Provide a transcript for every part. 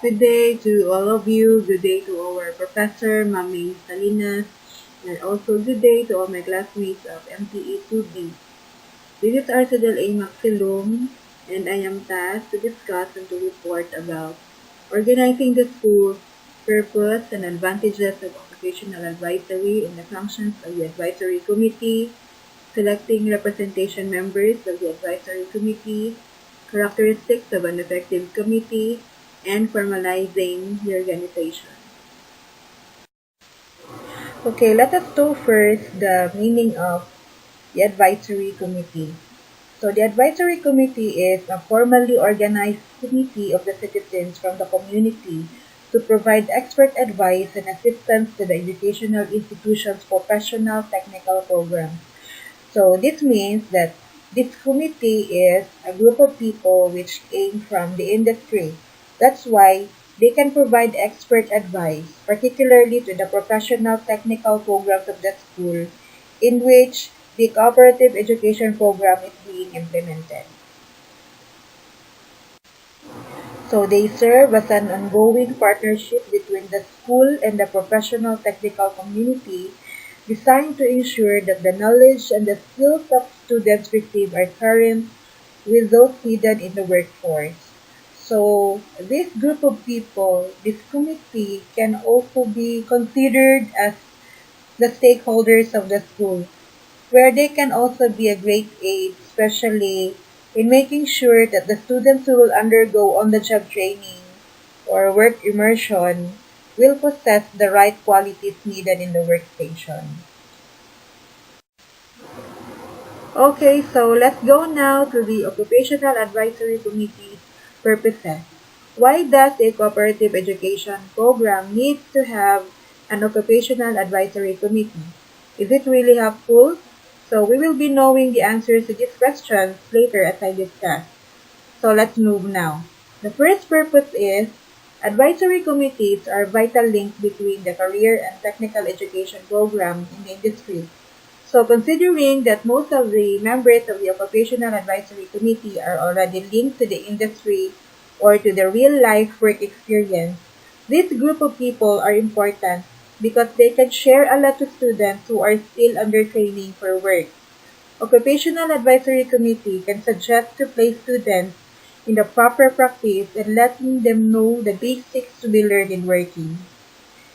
Good day to all of you. Good day to our professor, Mami Salinas, and also good day to all my classmates of MTE 2B. This is Arcedel A. Maxilom, and I am tasked to discuss and to report about organizing the school, purpose and advantages of occupational advisory and the functions of the advisory committee, selecting representation members of the advisory committee, characteristics of an effective committee, and formalizing the organization. Okay, let us do first the meaning of the advisory committee. So the advisory committee is a formally organized committee of the citizens from the community to provide expert advice and assistance to the educational institution's professional technical programs. So this means that this committee is a group of people which came from the industry. That's why they can provide expert advice, particularly to the professional technical programs of the school, in which the cooperative education program is being implemented. So they serve as an ongoing partnership between the school and the professional technical community, designed to ensure that the knowledge and the skills of students receive are current with those needed in the workforce. So this group of people, this committee, can also be considered as the stakeholders of the school, where they can also be a great aid, especially in making sure that the students who will undergo on-the-job training or work immersion will possess the right qualities needed in the workstation. Okay, so let's go now to the Occupational Advisory Committee's purposes. Why does a cooperative education program need to have an Occupational Advisory Committee? Is it really helpful? So we will be knowing the answers to these questions later as I discuss. So let's move now. The first purpose is advisory committees are vital links between the career and technical education program in the industry. So considering that most of the members of the Occupational Advisory Committee are already linked to the industry or to the real-life work experience, this group of people are important because they can share a lot to students who are still under training for work. Occupational Advisory Committee can suggest to place students in the proper practice and letting them know the basics to be learned in working.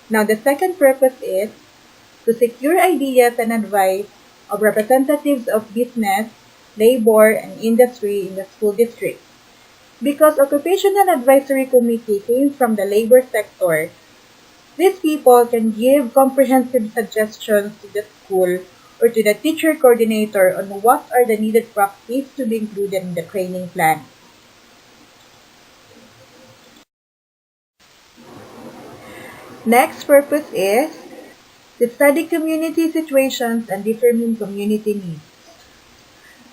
Now, the second purpose is to secure ideas and advice of representatives of business, labor, and industry in the school district. Because Occupational Advisory Committee came from the labor sector, these people can give comprehensive suggestions to the school or to the teacher coordinator on what are the needed practices to be included in the training plan. Next purpose is to study community situations and determine community needs.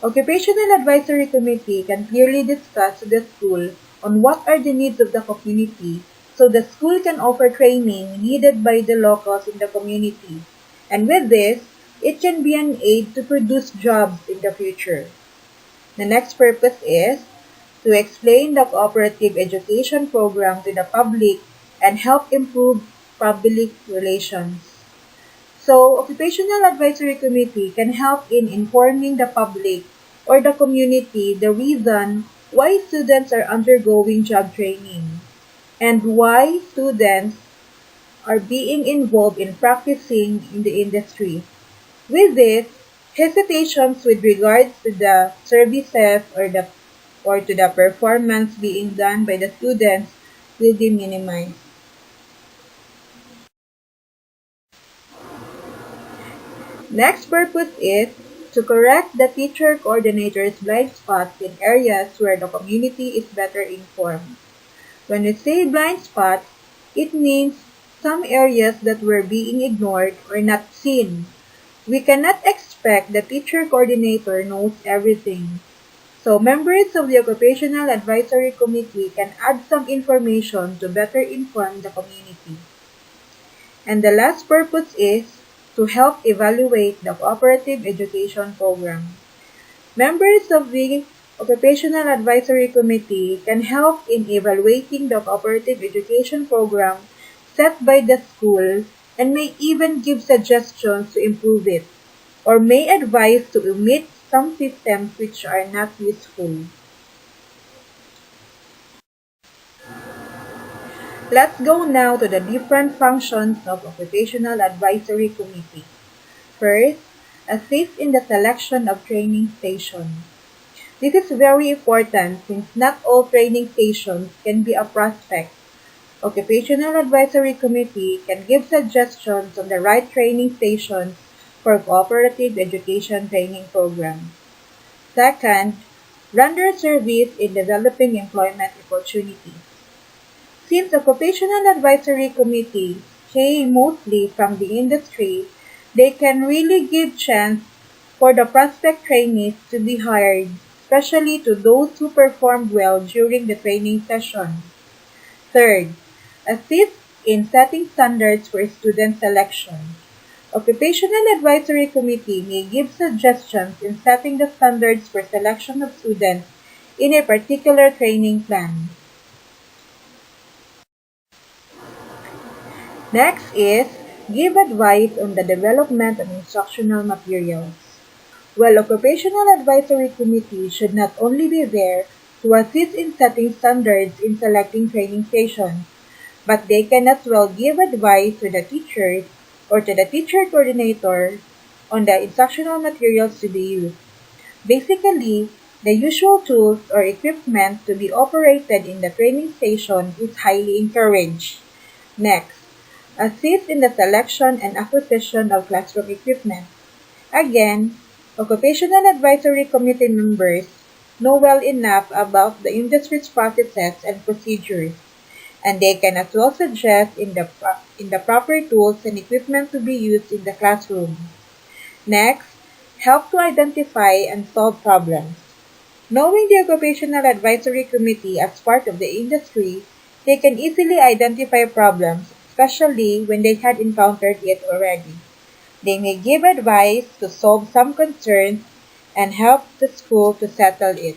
Occupational Advisory Committee can clearly discuss to the school on what are the needs of the community so the school can offer training needed by the locals in the community. And with this, it can be an aid to produce jobs in the future. The next purpose is to explain the cooperative education program to the public and help improve public relations. So, Occupational Advisory Committee can help in informing the public or the community the reason why students are undergoing job training and why students are being involved in practicing in the industry. With this, hesitations with regards to the services or to the performance being done by the students will be minimized. Next purpose is to correct the teacher coordinator's blind spots in areas where the community is better informed. When we say blind spots, it means some areas that were being ignored or not seen. We cannot expect the teacher coordinator knows everything. So members of the Occupational Advisory Committee can add some information to better inform the community. And the last purpose is to help evaluate the cooperative education program. Members of the Occupational Advisory Committee can help in evaluating the cooperative education program set by the school and may even give suggestions to improve it, or may advise to omit some systems which are not useful. Let's go now to the different functions of Occupational Advisory Committee. First, assist in the selection of training stations. This is very important since not all training stations can be a prospect. Occupational Advisory Committee can give suggestions on the right training stations for cooperative education training programs. Second, render service in developing employment opportunities. Since Occupational Advisory Committee came mostly from the industry, they can really give chance for the prospect trainees to be hired, especially to those who performed well during the training session. Third, assist in setting standards for student selection. Occupational Advisory Committee may give suggestions in setting the standards for selection of students in a particular training plan. Next is give advice on the development of instructional materials. While Occupational Advisory Committee should not only be there to assist in setting standards in selecting training stations, but they can as well give advice to the teachers or to the teacher coordinator on the instructional materials to be used. Basically, the usual tools or equipment to be operated in the training station is highly encouraged. Next, assist in the selection and acquisition of classroom equipment. Again, Occupational Advisory Committee members know well enough about the industry's processes and procedures, and they can as well suggest in the proper tools and equipment to be used in the classroom. Next, help to identify and solve problems. Knowing the Occupational Advisory Committee as part of the industry, they can easily identify problems, especially when they had encountered it already. They may give advice to solve some concerns and help the school to settle it.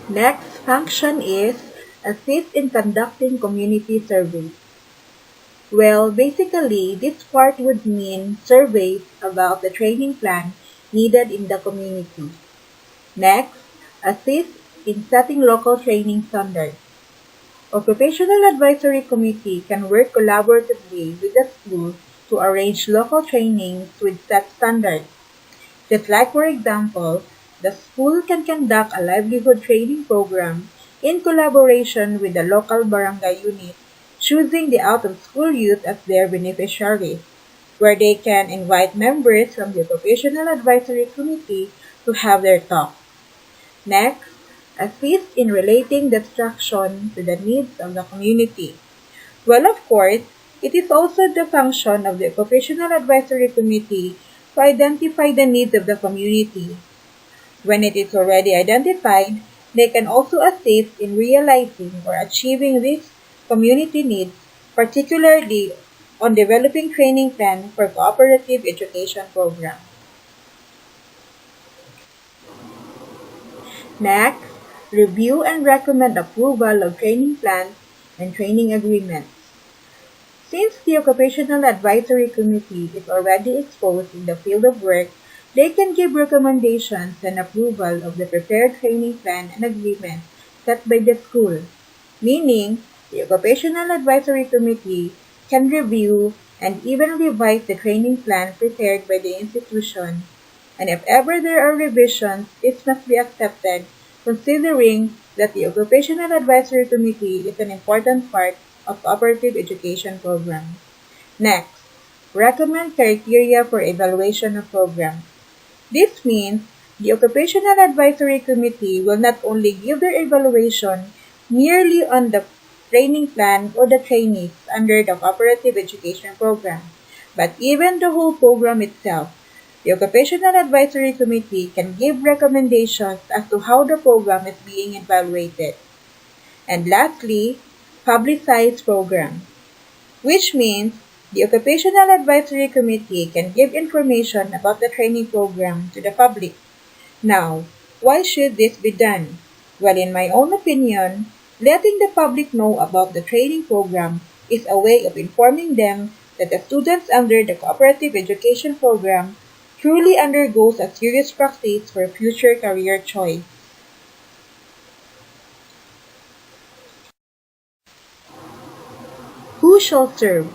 Next function is assist in conducting community surveys. Well, basically, this part would mean surveys about the training plan needed in the community. Next, assist in setting local training standards. Occupational Advisory Committee can work collaboratively with the school to arrange local trainings with set standards. Just like, for example, the school can conduct a livelihood training program in collaboration with the local barangay unit, choosing the out-of-school youth as their beneficiaries, where they can invite members from the Occupational Advisory Committee to have their talk. Next, assist in relating the instruction to the needs of the community. Well, of course, it is also the function of the Occupational Advisory Committee to identify the needs of the community. When it is already identified, they can also assist in realizing or achieving these community needs, particularly on developing training plans for cooperative education programs. Next, review and recommend approval of training plans and training agreements. Since the Occupational Advisory Committee is already exposed in the field of work, they can give recommendations and approval of the prepared training plan and agreement set by the school, meaning the Occupational Advisory Committee can review and even revise the training plan prepared by the institution, and if ever there are revisions, this must be accepted, considering that the Occupational Advisory Committee is an important part of cooperative education programs. Next, recommend criteria for evaluation of programs. This means the Occupational Advisory Committee will not only give their evaluation merely on the training plan or the trainees under the cooperative education program, but even the whole program itself. The Occupational Advisory Committee can give recommendations as to how the program is being evaluated. And lastly, publicize programs, which means The Occupational Advisory Committee can give information about the training program to the public. Now, why should this be done? Well, in my own opinion, letting the public know about the training program is a way of informing them that the students under the cooperative education program truly undergoes a serious practice for future career choice. Who shall serve?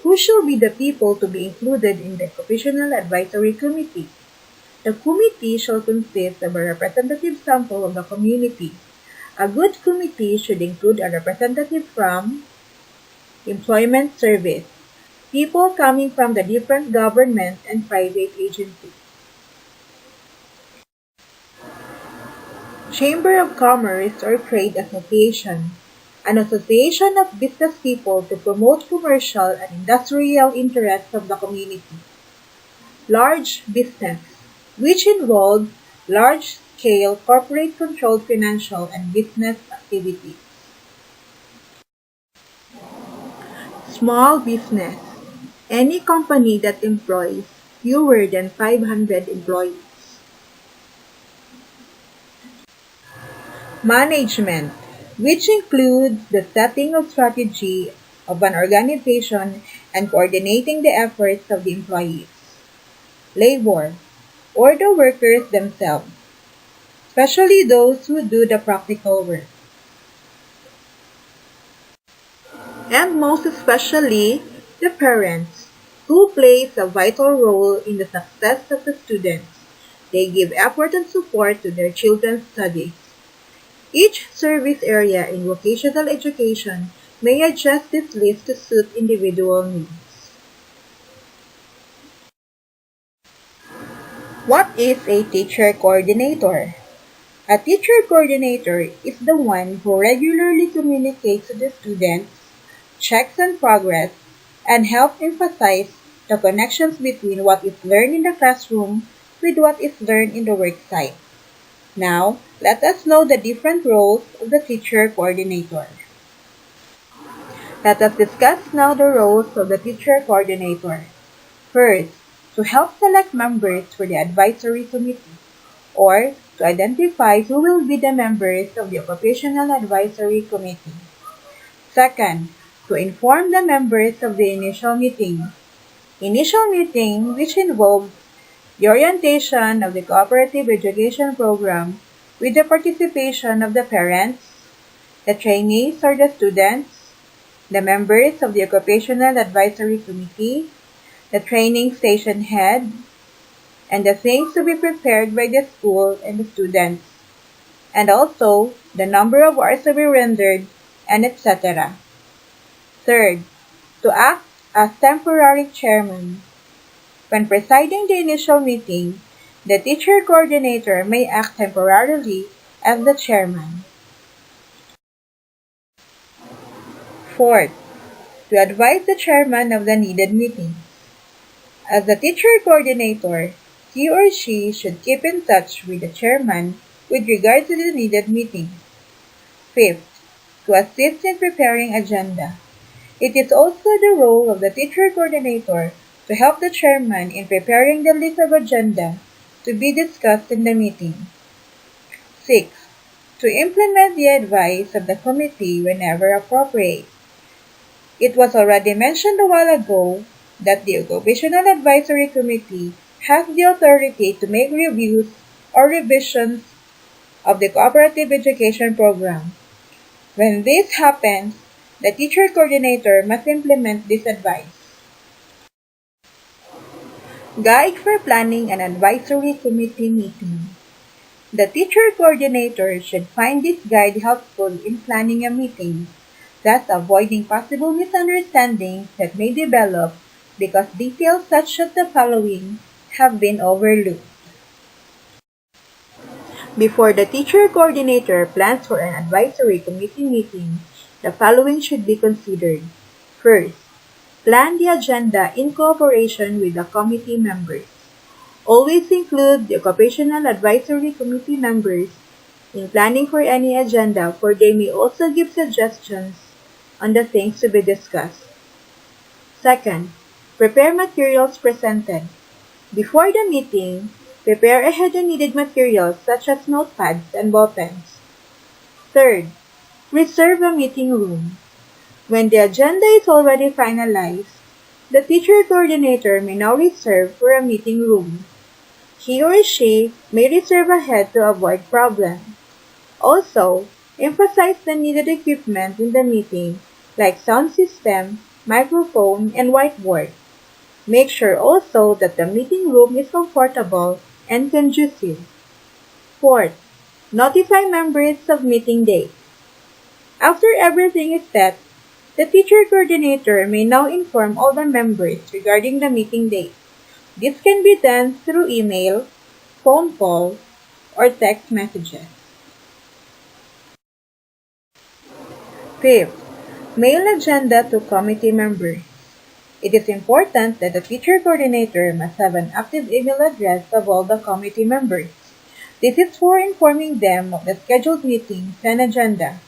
Who shall be the people to be included in the Occupational Advisory Committee? The committee shall consist of a representative sample of the community. A good committee should include a representative from employment service, people coming from the different government and private agencies, Chamber of Commerce or Trade Association, an association of business people to promote commercial and industrial interests of the community. Large business, which involves large-scale corporate-controlled financial and business activities. Small business, any company that employs fewer than 500 employees. Management, which includes the setting of strategy of an organization and coordinating the efforts of the employees. Labor, or the workers themselves, especially those who do the practical work. And most especially, the parents, who plays a vital role in the success of the students. They give effort and support to their children's studies. Each service area in vocational education may adjust this list to suit individual needs. What is a teacher coordinator? A teacher coordinator is the one who regularly communicates to the students, checks on progress, and helps emphasize the connections between what is learned in the classroom with what is learned in the work site. Now, let us know the different roles of the teacher coordinator. Let us discuss now the roles of the teacher coordinator. First, to help select members for the advisory committee, or to identify who will be the members of the Occupational Advisory Committee. Second, to inform the members of the initial meeting. Initial meeting, which involves the orientation of the cooperative education program with the participation of the parents, the trainees or the students, the members of the Occupational Advisory Committee, the training station head, and the things to be prepared by the school and the students, and also the number of hours to be rendered, and etc. Third, to act as temporary chairman. When presiding the initial meeting, the teacher coordinator may act temporarily as the chairman. Fourth, to advise the chairman of the needed meeting. As the teacher coordinator, he or she should keep in touch with the chairman with regard to the needed meeting. Fifth, to assist in preparing agenda. It is also the role of the teacher coordinator to help the chairman in preparing the list of agenda to be discussed in the meeting. 6. To implement the advice of the committee whenever appropriate. It was already mentioned a while ago that the Occupational Advisory Committee has the authority to make reviews or revisions of the cooperative education program. When this happens, the teacher coordinator must implement this advice. Guide for planning an advisory committee meeting. The teacher coordinator should find this guide helpful in planning a meeting, thus avoiding possible misunderstandings that may develop because details such as the following have been overlooked. Before the teacher coordinator plans for an advisory committee meeting, the following should be considered. First, plan the agenda in cooperation with the committee members. Always include the Occupational Advisory Committee members in planning for any agenda, for they may also give suggestions on the things to be discussed. Second, prepare materials presented. Before the meeting, prepare ahead the needed materials such as notepads and ballpens. Third, reserve a meeting room. When the agenda is already finalized, the teacher coordinator may now reserve for a meeting room. He or she may reserve ahead to avoid problems. Also, emphasize the needed equipment in the meeting like sound system, microphone, and whiteboard. Make sure also that the meeting room is comfortable and conducive. Fourth, notify members of meeting date. After everything is set, the teacher coordinator may now inform all the members regarding the meeting date. This can be done through email, phone call, or text messages. Fifth, mail agenda to committee members. It is important that the teacher coordinator must have an active email address of all the committee members. This is for informing them of the scheduled meetings and agenda.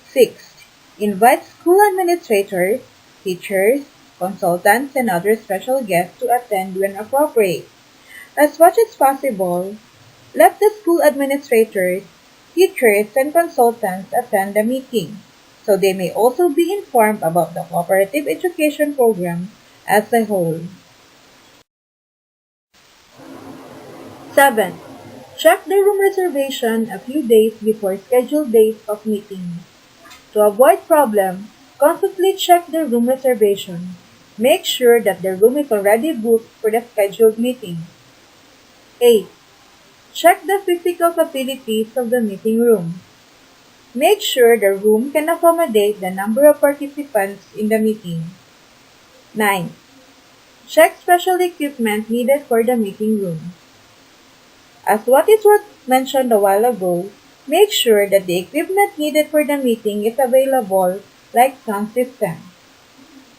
Sixth, invite school administrators, teachers, consultants, and other special guests to attend when appropriate. As much as possible, let the school administrators, teachers, and consultants attend the meeting, so they may also be informed about the cooperative education program as a whole. 7. Check the room reservation a few days before scheduled dates of meeting. To avoid problem, constantly check the room reservation. Make sure that the room is already booked for the scheduled meeting. 8. Check the physical facilities of the meeting room. Make sure the room can accommodate the number of participants in the meeting. 9. Check special equipment needed for the meeting room. As what is mentioned a while ago, make sure that the equipment needed for the meeting is available, like sound system.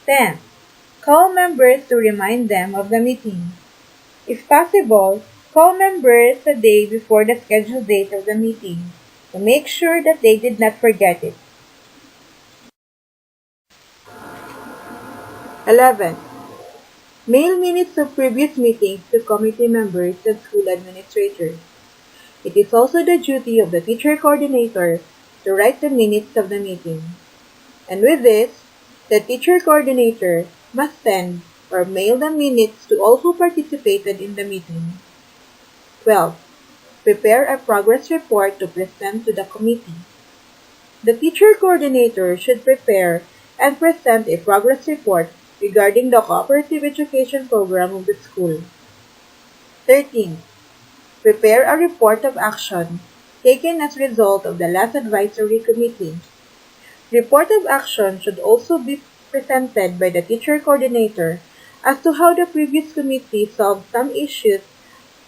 10. Call members to remind them of the meeting. If possible, call members a day before the scheduled date of the meeting to make sure that they did not forget it. 11. Mail minutes of previous meetings to committee members and school administrators. It is also the duty of the teacher coordinator to write the minutes of the meeting. And with this, the teacher coordinator must send or mail the minutes to all who participated in the meeting. 12. Prepare a progress report to present to the committee. The teacher coordinator should prepare and present a progress report regarding the cooperative education program of the school. 13. Prepare a report of action taken as a result of the last advisory committee. Report of action should also be presented by the teacher coordinator as to how the previous committee solved some issues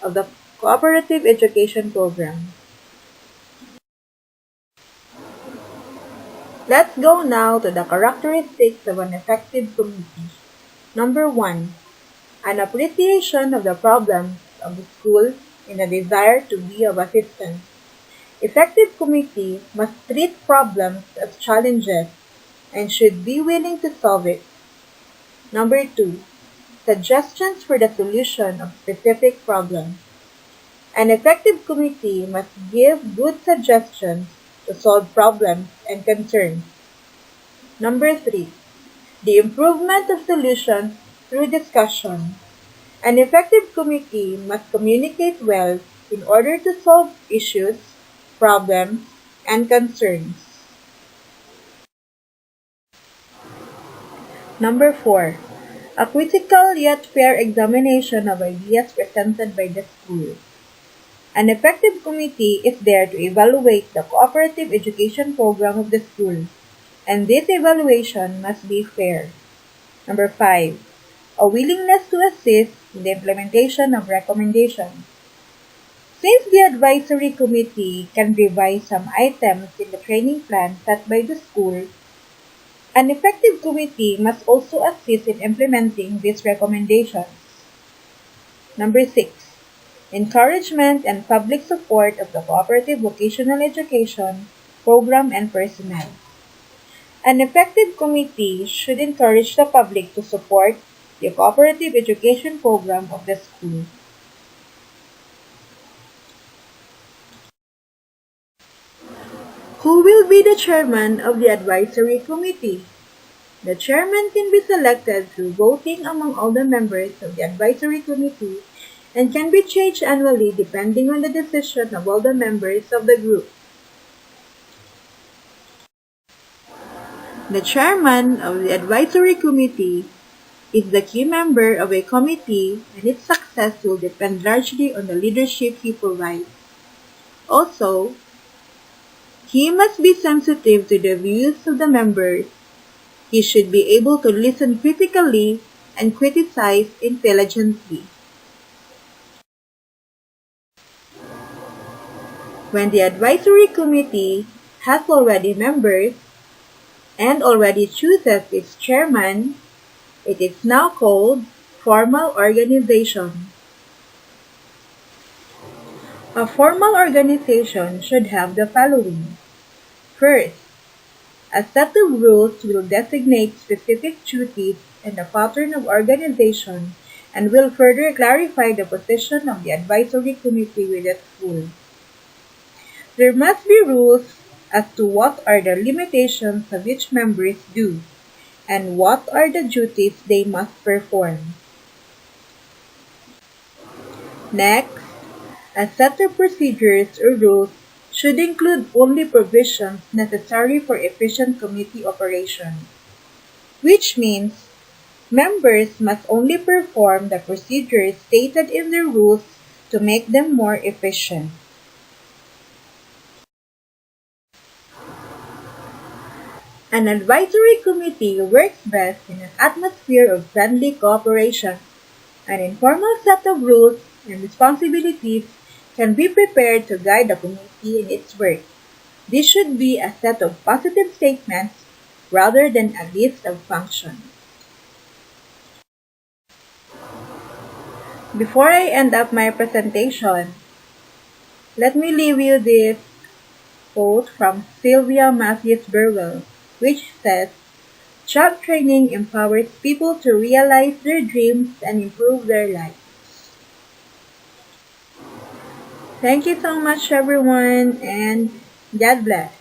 of the cooperative education program. Let's go now to the characteristics of an effective committee. Number 1. An appreciation of the problems of the school and a desire to be of assistance. Effective committee must treat problems as challenges and should be willing to solve it. Number 2. Suggestions for the solution of specific problems. An effective committee must give good suggestions to solve problems and concerns. Number 3. The improvement of solutions through discussion. An effective committee must communicate well in order to solve issues, problems, and concerns. Number 4. A critical yet fair examination of ideas presented by the school. An effective committee is there to evaluate the cooperative education program of the school, and this evaluation must be fair. Number 5. A willingness to assist in the implementation of recommendations. Since the advisory committee can revise some items in the training plan set by the school, an effective committee must also assist in implementing these recommendations. Number 6. Encouragement and public support of the cooperative vocational education program and personnel. An effective committee should encourage the public to support the cooperative education program of the school. Who will be the chairman of the advisory committee? The chairman can be selected through voting among all the members of the advisory committee and can be changed annually depending on the decision of all the members of the group. The chairman of the advisory committee is the key member of a committee, and its success will depend largely on the leadership he provides. Also, he must be sensitive to the views of the members. He should be able to listen critically and criticize intelligently. When the advisory committee has already members and already chooses its chairman, it is now called formal organization. A formal organization should have the following. First, a set of rules will designate specific duties and a pattern of organization and will further clarify the position of the advisory committee with the school. There must be rules as to what are the limitations of each members do and what are the duties they must perform. Next, a set of procedures or rules should include only provisions necessary for efficient committee operation, which means members must only perform the procedures stated in the rules to make them more efficient. An advisory committee works best in an atmosphere of friendly cooperation. An informal set of rules and responsibilities can be prepared to guide the committee in its work. This should be a set of positive statements rather than a list of functions. Before I end up my presentation, let me leave you this quote from Sylvia Matthews Burwell, which says, "Job training empowers people to realize their dreams and improve their lives." Thank you so much, everyone, and God bless.